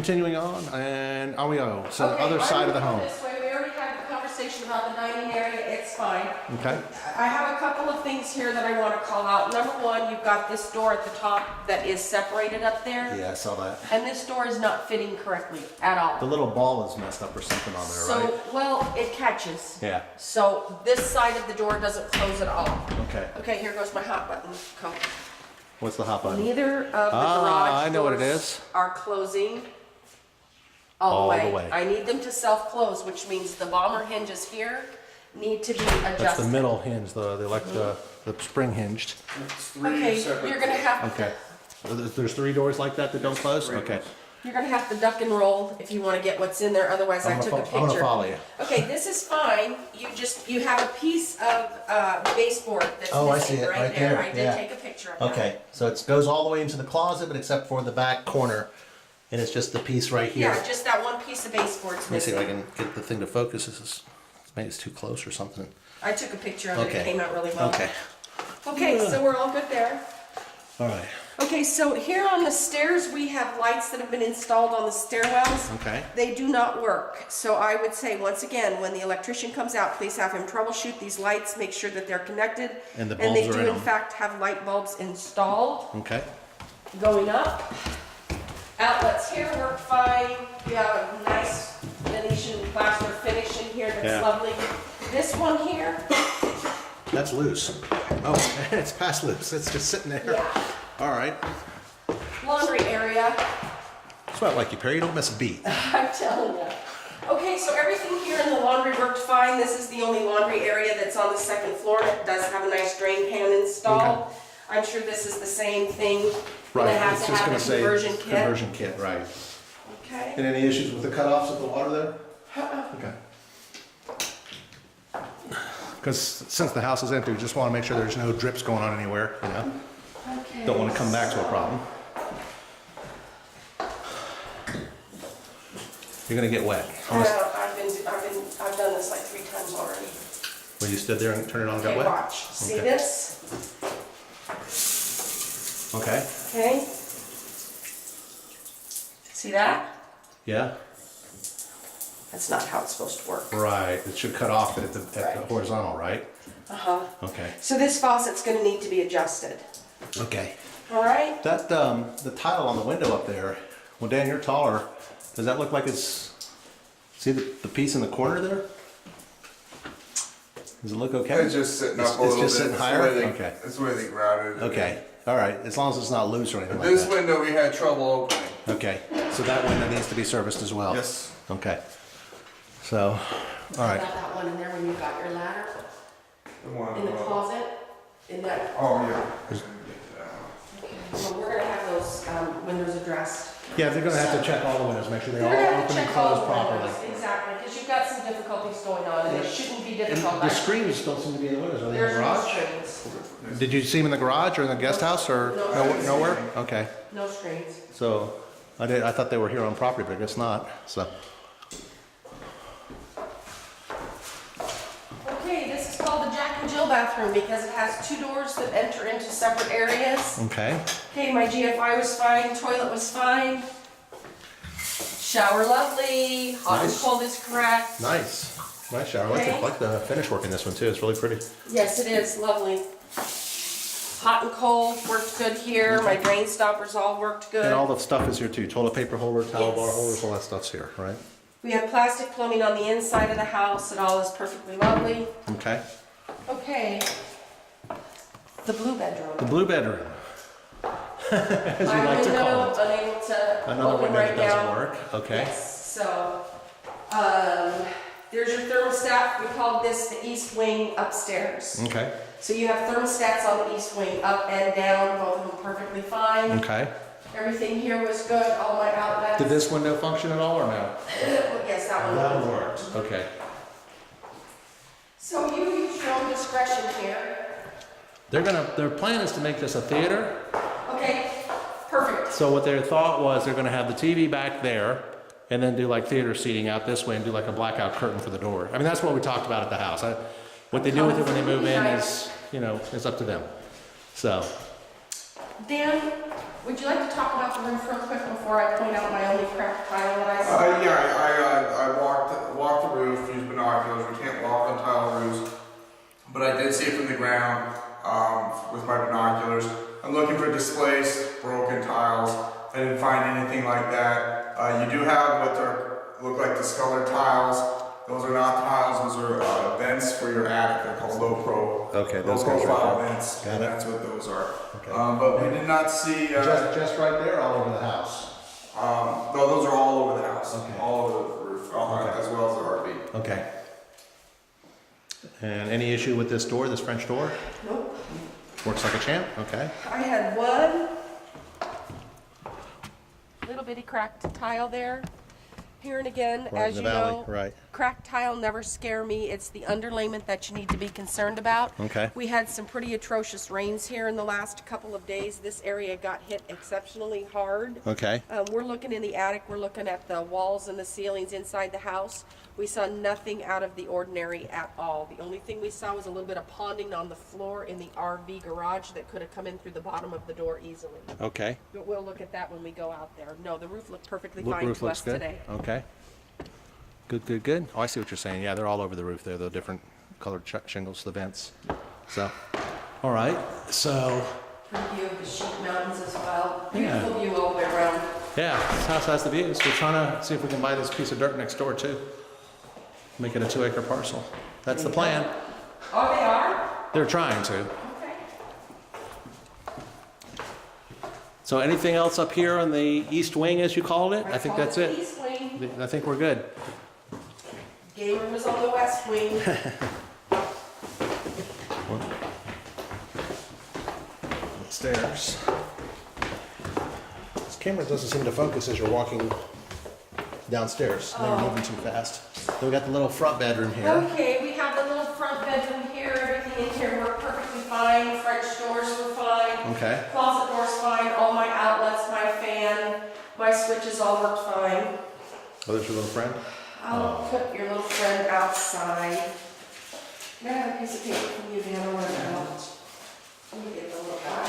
Continuing on, and on we go. So the Okay, other side of the I'm home. gonna go this way. We already had the conversation about the dining area, it's fine. Okay. I have a couple of things here that I want to call out. Number one, you've got this door at the top that is separated up there. Yeah, I saw that. And this door is not fitting correctly at all. The little ball is messed up or something on there, So, right? well, it catches. Yeah. So this side of the door doesn't close at all. Okay. Okay, here goes my hot button. Come. What's the hot button? Neither of the garage I know what it doors is. are closing all the way. I need them to self-close, which means the bomber hinges here need to be adjusted. That's the middle hinge, the spring hinged. Okay, you're gonna have Okay. There's 3 doors like that don't close? Okay. You're gonna have to duck and roll if you want to get what's in there. Otherwise, I took a picture. I'm gonna follow you. Okay, this is fine. You have a piece of baseboard that's Oh, I missing see it right there. there, I did yeah. take a picture of that. Okay, so it goes all the way into the closet, but except for the back corner, and it's just the piece right here. Yeah, just that one piece of baseboard's Let me see missing. if I can get the thing to focus. Maybe it's too close or something. I took a picture of it. Okay. It came out really well. Okay. Okay, so we're all good there. All right. Okay, so here on the stairs, we have lights that have been installed on the stairwells. Okay. They do not work. So I would say, once again, when the electrician comes out, please have him troubleshoot these lights, make sure that they're connected. And the they bulbs are do, in in them. fact, have light bulbs installed Okay. going up. Outlets here work fine. You have a nice Venetian plaster finish in here that's Yeah. lovely. This one here, That's loose. Oh, it's past loose. It's just sitting there. yeah, All right. laundry area. Sweat like you, Perry. You don't miss a beat. I'm telling you. Okay, so everything here in the laundry worked fine. This is the only laundry area that's on the second floor. It does have a nice drain pan installed. Okay. I'm sure this is the same thing. Right. Gonna have It's to just have gonna a say conversion kit. conversion kit, right. Okay. And any issues with the cutoffs of the water there? Okay. Because since the house is empty, we just want to make sure there's no drips going on anywhere, you know? Okay. Don't want to come back to a problem. You're gonna get wet. I know, I've done this like 3 times already. When you stood there and turned it on and got Okay, wet? watch. See Okay. this? Okay. Okay. See that? Yeah? That's not how it's supposed to work. Right. It should cut off at the Right. horizontal, right? Uh-huh. Okay. So this faucet's gonna need to be adjusted. Okay. All right? That, the tile on the window up there, well, Dan, you're taller. Does that look like it's, see the piece in the corner there? Does it look okay? It's just sitting up a It's little just bit. sitting That's higher? the way they- Okay. That's the way they grouted it. Okay, all right, as long as it's not loose or anything like This that. window we had trouble opening. Okay, so that window needs to be serviced as well? Yes. Okay, so, all right. Got that one in there when you got your ladder The one in the above. closet. In that. Oh, yeah. Okay. Well, we're gonna have those windows addressed. Yeah, they're gonna have to check all the windows, make sure they We're all gonna have open to and check all close the properly. windows. Exactly, because you've got some difficulties going on, and it shouldn't be And difficult. the screens don't seem to be in the windows, are they in the There's no garage? screens. Did you see them in the garage or in the guest house or nowhere? Okay, No screens. so, I thought they were here on property, but I guess not, so. Okay, this is called the Jack and Jill bathroom because it has 2 doors that enter into separate areas. Okay, Okay, my GFI was fine, toilet was fine. Shower lovely, hot and Nice. cold is correct. nice. Nice shower. I Okay. like the finish work in this one too, it's really pretty. Yes, it is, lovely. Hot and cold, worked good here, my drain stoppers all worked good. And all the stuff is here too, toilet paper holder, towel bar Yes. holders, all that stuff's here, right? We have plastic plumbing on the inside of the house, it all is perfectly lovely. Okay. Okay. The blue The bedroom. blue bedroom. As we My like to call window, it. unable to Another open window right that doesn't now. work, okay. Yes, so, there's your thermostat, we called this the east wing upstairs. Okay, So you have thermostats on the east wing, up and down, both of them perfectly fine. okay. Everything here was good, all my outlets. Did this window function at all or no? Yes, that one. worked. Okay. So you use your own discretion here. Their plan is to make this a theater. Okay, perfect. So what their thought was they're gonna have the TV back there and then do like theater seating out this way and do like a blackout curtain for the door. I mean, that's what we talked about at the house. What they do with it when they move in is, you know, is up to them. So, Dan, Would you like to talk about the roof real quick before I point out my only cracked tile that I saw? I walked the roof, used binoculars. We can't walk on tile roofs, but I did see it from the ground with my binoculars. I'm looking for displaced, broken tiles. I didn't find anything like that. You do have what look like discolored tiles. Those are not tiles. Those are vents for your attic. They're called low pro. Okay, those low guys right profile there. vents. Got it. That's what those are. Okay. But we did not see. Just right there, all over the house. No, those are all over the house. Okay. All over the roof, Okay. as well as the RV. Okay. And any issue with this door, this French door? Nope. Works like a champ? Okay. I had one little bitty cracked tile there. Here and again, Right as in you the valley, know, right. cracked tile never scare me. It's the underlayment that you need to be concerned about. Okay. We had some pretty atrocious rains here in the last couple of days. This area got hit exceptionally hard. Okay. We're looking in the attic, we're looking at the walls and the ceilings inside the house. We saw nothing out of the ordinary at all. The only thing we saw was a little bit of ponding on the floor in the RV garage that could have come in through the bottom of the door easily. Okay. But we'll look at that when we go out there. No, the roof looked perfectly Roof fine to looks us good. today. Okay. Good, good, good. Oh, I see what you're saying. Yeah, they're all over the roof there, the different colored shingles, the vents. So, all right. So, Pretty view of the sheep mountains as well. Yeah. Beautiful view all the way around. yeah, this house has the views. We're trying to see if we can buy this piece of dirt next door too. Make it a 2-acre parcel. That's the plan. Oh, they are? They're trying to. Okay. So anything else up here on the east wing, as you called it? I think call that's the it. East wing. I think we're good. Game room is on the west wing. Stairs. This camera doesn't seem to focus as you're walking downstairs. Now you're moving too fast. So we got the little front bedroom here. Okay, we have the little front bedroom here. Everything in here worked perfectly fine. French doors were fine. Okay. Closet doors fine. All my outlets, my fan, my switches all worked fine. Oh, there's your little friend? I'll put your little friend outside. Can I have a piece of paper from you, Dan, or whatever? Let me get the little guy.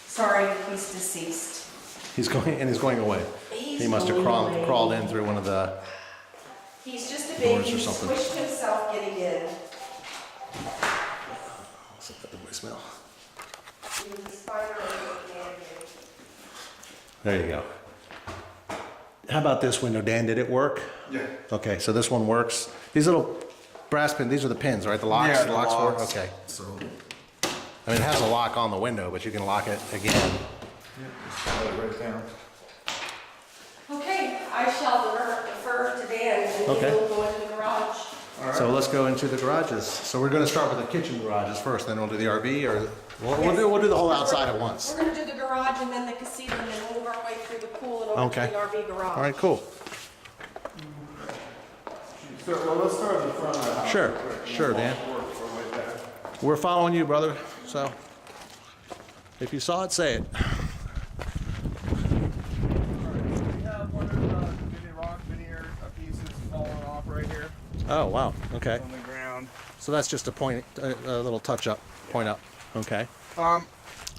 Sorry, he's deceased. He's going away. He's He must have going away. crawled in through one of the. He's just a Doors baby. or He something. squished himself getting in. What's up with the voicemail? He was a spider and a man. There you go. How about this window, Dan? Did it work? Yeah. Okay, so this one works. These little brass pins, these are the pins, right? The locks? Yeah, the locks work? locks. Okay. So, I mean, it has a lock on the window, but you can lock it again. just slide it right down. Okay, I shall defer to Dan and Okay. we'll go into the garage. So let's go into the garages. So we're gonna start with the kitchen garages first, then we'll do the RV, or we'll do the whole outside at once. We're gonna do the garage and then the casita and then move our way through the pool and over Okay. to the RV garage. All right, cool. So, well, let's start at the front of the house. Sure, real quick, and sure, we'll Dan. work our way back. We're following you, brother. So if you saw it, say it. We have one of the mini rock veneer pieces falling off right here Oh, wow. Okay. on the ground. So that's just a little touch up, point up. Okay.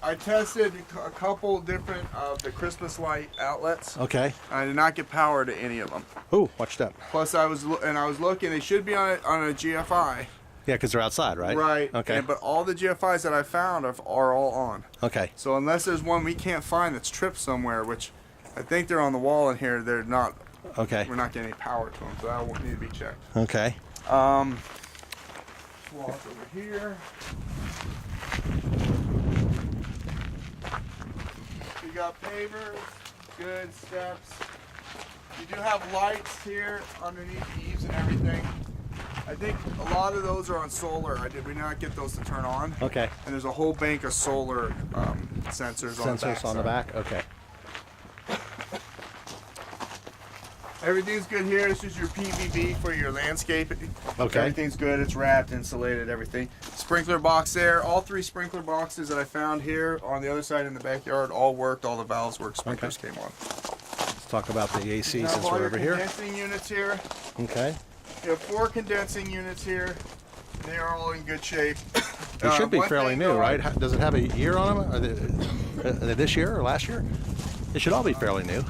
I tested a couple different of the Christmas light outlets. Okay. I did not get power to any of them. Ooh, watch that. Plus, I was looking. They should be on a GFI, Yeah, because they're outside, right? right? Okay. But all the GFIs that I found are all on. Okay. So unless there's one we can't find that's tripped somewhere, which I think they're on the wall in here, they're not. Okay. We're not getting any power to them, so that won't need to be checked. Okay. Walk over here. You got pavers, good steps. You do have lights here underneath the eaves and everything. I think a lot of those are on solar. We did not get those to turn on. Okay. And there's a whole bank of solar sensors on the back. Sensors on the back. Okay. Everything's good here. This is your PVB for your landscaping. Okay. Everything's good. It's wrapped, insulated, everything. Sprinkler box there. All 3 sprinkler boxes that I found here on the other side in the backyard all worked. All the valves worked. Sprinklers came on. Let's talk about the AC You have since all we're your over here. condensing units here. Okay. You have 4 condensing units here. They are all in good shape. They should be One fairly thing, new, though, right? Does it have a year on them? Are they, This year or last year? It should all be fairly new.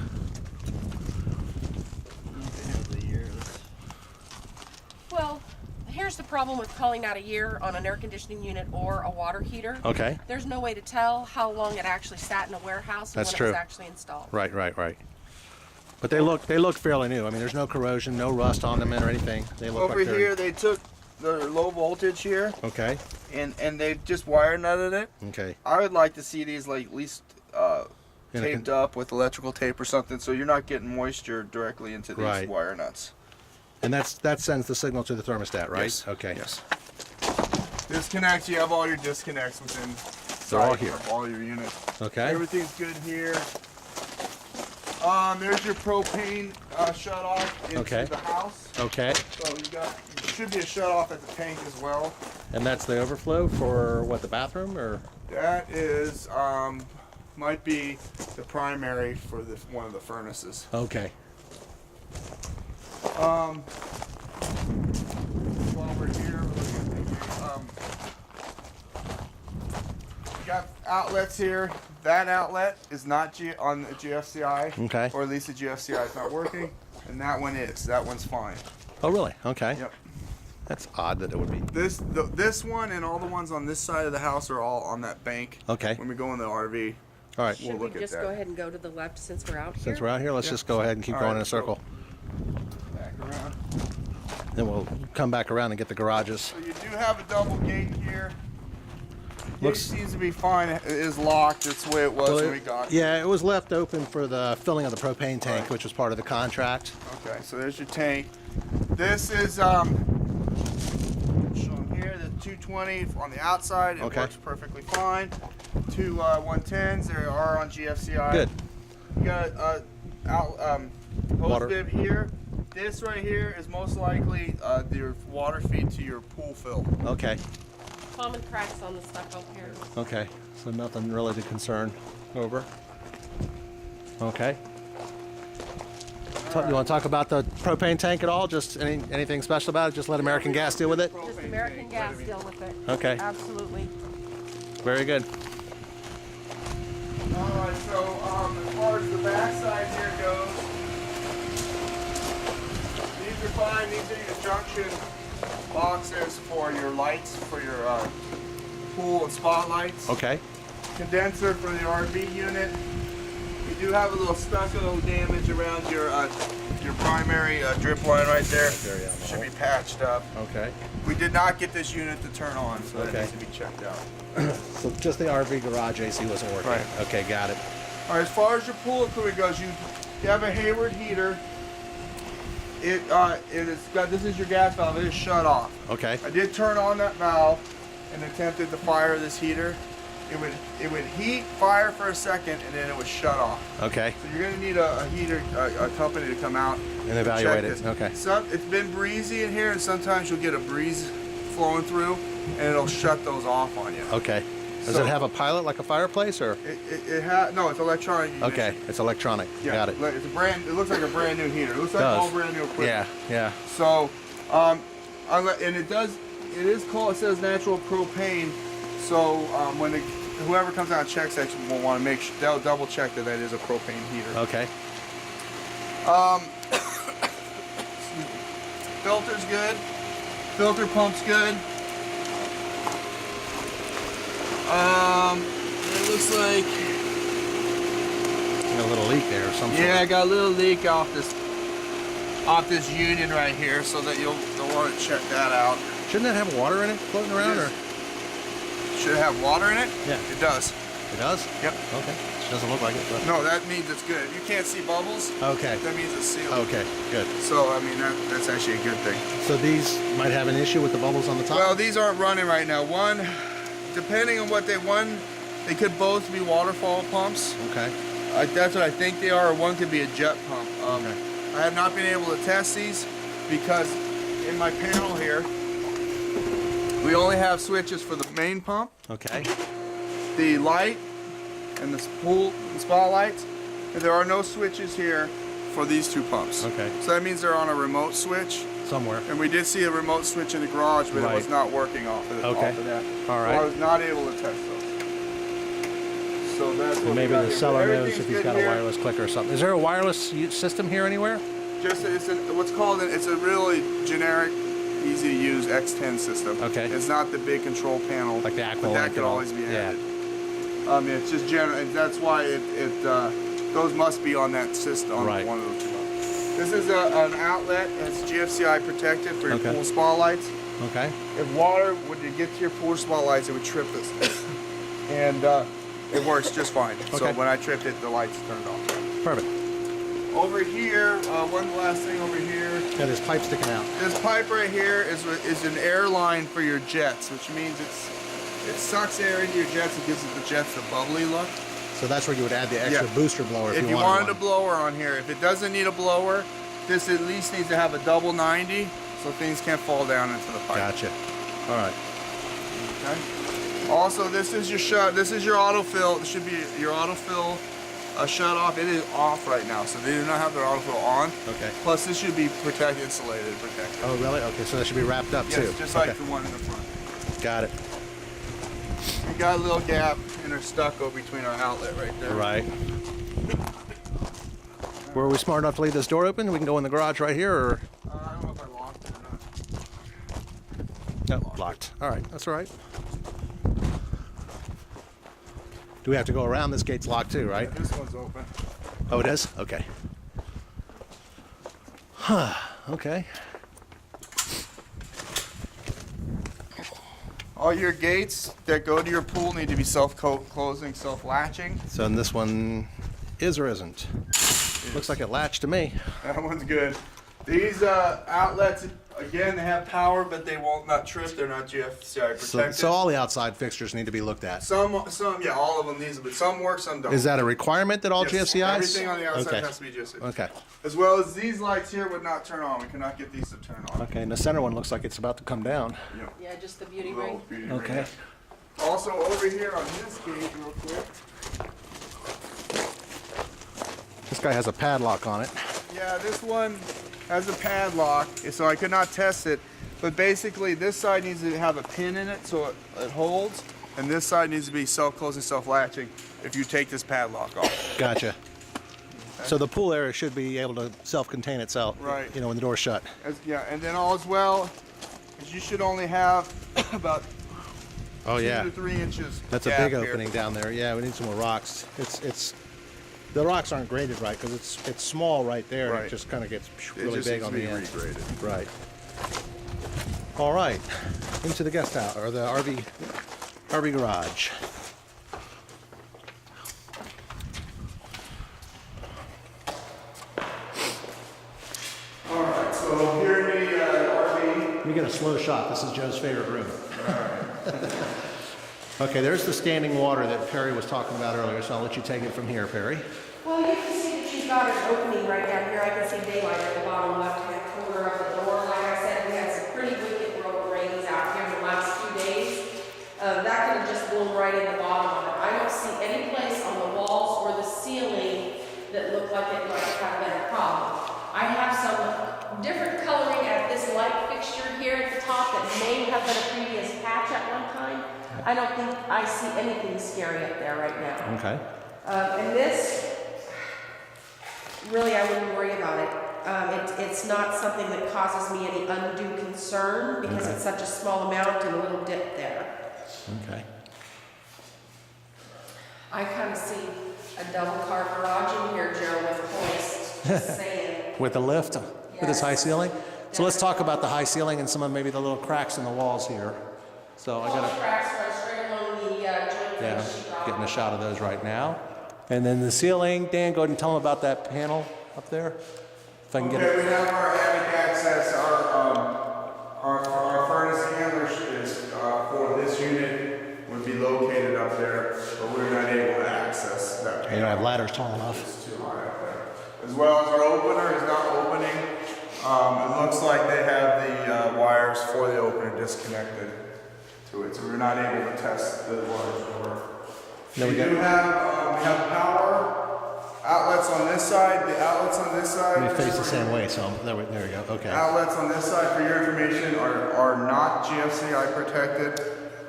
Well, here's the problem with calling out a year on an air conditioning unit or a water heater. Okay. There's no way to tell how long it actually sat in a warehouse and That's when true. it was actually installed. Right. But they look fairly new. I mean, there's no corrosion, no rust on them or anything. They look Over like they're here, they took the low voltage here, okay. and they just wire nutted it. Okay. I would like to see these like at least In a taped up with electrical tape or something, so you're not getting moisture directly into these Right. wire nuts. And that sends the signal to the thermostat, right? Yes. Okay. Yes. Disconnects. You have all your disconnects within. They're all sight here. of all your units. Okay. Everything's good here. There's your propane shut off into Okay. the house. Okay. So there should be a shut off at the tank as well. And that's the overflow for what, the bathroom or? That is might be the primary for one of the furnaces. Okay. While we're here, we're looking at we got outlets here. That outlet is not on the GFCI. Okay. Or at least the GFCI is not working, and that one is. That one's fine. Oh, really? Okay. Yep. That's odd that it would be. This one and all the ones on this side of the house are all on that bank. Okay. When we go in the RV. All right. Should look we at just that. go ahead and go to the left since we're out here? Since we're out here, let's Yeah. just go ahead and keep All going right, in a circle. Back around. Then we'll come back around and get the garages. So you do have a double gate here. Looks- Gate seems to be fine. It is locked. That's the way it was when we got. Yeah, it was left open for the filling of the propane tank, Right. which was part of the contract. Okay, so there's your tank. This is shown here, the 220 on the outside. It Okay. works perfectly fine. Two 110s. They are on GFCI. Good. You got hose Water. bib here. This right here is most likely your water feed to your pool fill. Okay. Common cracks on the stucco here. Okay. So nothing really to concern over. Okay. You want to talk about the propane tank at all? Just anything special about it? Just let American Gas deal with it? Just American Gas deal with it. Okay. Absolutely. Very good. Alright, so as far as the backside here goes, these are fine. These are your junction boxes for your lights, for your pool and spotlights. Okay. Condenser for the RV unit. You do have a little stucco damage around your primary drip line right there. Should be patched up. Okay. We did not get this unit to turn on, so that Okay. needs to be checked out. So just the RV garage AC wasn't working. Right. Okay, got it. All right, as far as your pool equipment goes, you have a Hayward heater. It is got, this is your gas valve. It is shut off. Okay. I did turn on that valve and attempted to fire this heater. It would heat, fire for a second, and then it would shut off. Okay. So you're gonna need a heater, a company to come out And evaluate check it. this. Okay. It's been breezy in here, and sometimes you'll get a breeze flowing through, and it'll shut those off on you. Okay. Does So- it have a pilot like a fireplace or? No, it's electronic. Okay, it's electronic. Yeah, Got it. It's it looks like a brand new heater. It looks like Does. all brand new equipment. Yeah, yeah. So, and it is called, it says natural propane. So when whoever comes out and checks that will want to make sure, they'll double check that is a propane heater. Okay. Filter's good. Filter pump's good. It looks like, Got a little leak there or something. yeah, I got a little leak off this union right here, so that you'll want to check that out. Shouldn't that have water in it floating around or? Should it have water in it? Yeah. It does. It does? Yep. Okay. It doesn't look like it, but. No, that means it's good. If you can't see bubbles, Okay. that means it's sealed. Okay, good. So, I mean, that's actually a good thing. So these might have an issue with the bubbles on the top? Well, these aren't running right now. One, depending on what they could both be waterfall pumps. Okay. That's what I think they are, or one could be a jet pump. Okay. I have not been able to test these because in my panel here, we only have switches for the main pump, Okay. the light, and the pool and spotlights. And there are no switches here for these two pumps. Okay. So that means they're on a remote switch. Somewhere. And we did see a remote switch in the garage, but it was Right. not working off of Okay. that. All So right. I was not able to test those. So that's what And maybe we got the here. seller knows Everything's if he's good got a here. wireless clicker or something. Is there a wireless system here anywhere? Just what's called it's a really generic, easy to use X10 system. Okay. It's not the big control panel. Like the but Aqualink that could and all. always be Yeah. added. It's just general, and that's why those must be on that system. On Right. one of those. This is an outlet. It's GFCI protected for your Okay. pool spotlights. Okay. If water would get to your pool spotlights, it would trip this, and it works just fine. So Okay. when I tripped it, the lights turned off. Perfect. Over here, one last thing over here. Yeah, there's pipe sticking out. This pipe right here is an air line for your jets, which means it sucks air into your jets and gives the jets a bubbly look. So that's where you would add the extra Yeah. booster blower If you wanted a blower on here, if it doesn't need a blower, this at least needs to have a double 90 so things can't fall down into the pipe. Gotcha. All right. Okay. Also, this is your shut. This is your autofill. This should be your autofill shut off. It is off right now, so they do not have their autofill on. Okay. Plus, this should be protected, insulated, protected. Oh, really? Okay, so that should be wrapped up too. Yes, just like Okay. the one in the front. Got it. We got a little gap in our stucco between our outlet right there. Right. Were we smart enough to leave this door open? We can go in the garage right here, or I don't know if I locked it or not. no? Locked. All right, that's all right. Do we have to go around? This gate's locked too, right? This one's open. Oh, it is? Okay. Huh. Okay. All your gates that go to your pool need to be self-closing, self-latching. So and this one is or isn't? Looks like it latched to me. That one's good. These outlets, again, they have power, but they won't not trip. They're not GFCI protected. So all the outside fixtures need to be looked at. some, yeah, all of them these, but some work, some don't. Is that a requirement that all Yes, GFCIs? Everything on the outside Okay. has to be GFCI. Okay. As well as these lights here would not turn on. We cannot get these to turn on. Okay, and the center one looks like it's about to come down. Yep. Yeah, just the beauty Little ring. beauty Okay. ring. Also over here on this gate, real quick. This guy has a padlock on it. Yeah, this one has a padlock, so I could not test it. But basically, this side needs to have a pin in it so it holds, and this side needs to be self-closing, self-latching if you take this padlock off. Gotcha. So the pool area should be able to self-contain itself. Right. You know, when the door's shut. Yeah, and then all as well, is you should only have about Oh 2 yeah. to 3 inches. That's a gap big here. opening down there. Yeah, we need some more rocks. The rocks aren't graded right because it's small right there. And Right. it just kind of gets It really just big needs on to the be end. regraded. Right. All right. Into the guest house or the RV garage. All right, so here in the RV. Let me get a slow shot. This is Joe's favorite room. Okay, there's the standing water that Perry was talking about earlier, so I'll let you take it from here, Perry. Well, you can see that you've got an opening right down here. I can see daylight at the bottom left-hand corner of the door. Like I said, we had some pretty wicked road rains out here in the last few days. That could have just blown right in the bottom of it. I don't see any place on the walls or the ceiling that looked like it might have been a problem. I have some different coloring at this light fixture here at the top that may have been a previous patch at one time. I don't think I see anything scary up there right now. Okay. And this, really, I wouldn't worry about it. It's not something that causes me any undue concern because Okay. it's such a small amount and a little dip there. Okay. I kind of see a double car garage in here, Joe, with hoists, just saying. With the lift, with this high ceiling. So let's talk about the high ceiling and some of maybe the little cracks in the walls here. So I All the gotta, tracks run straight along the joint yeah, sheetrock. getting a shot of those right now. And then the ceiling, Dan, go ahead and tell them about that panel up there. If I can get Okay, it. we have our attic access. Our furnace handler is for this unit would be located up there, but we're not able to access that. You don't have ladders tall enough. It's too high up there. As well as our opener is not opening. It looks like they have the wires for the opener disconnected to it, so we're not able to test the wires over. Then we We do have power outlets on this side. The outlets on this side. We face the same way, so there we go. Okay. Outlets on this side, for your information, are not GFCI protected.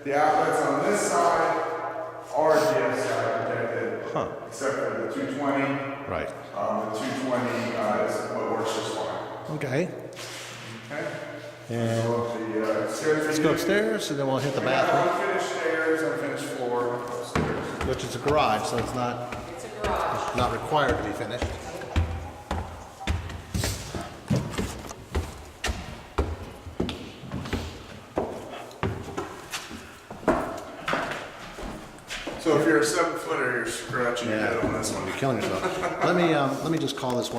The outlets on this side RDS side protected, Huh. except for the 220. Right. The 220 is what works just fine. Okay. Okay. And The stairs. let's go upstairs, and then we'll hit the We got bathroom, unfinished stairs, unfinished floor, upstairs. which is a garage, so it's not required to be finished. So if you're a 7-footer, you're scratching your head on this one. You're killing yourself. Let me just call this one.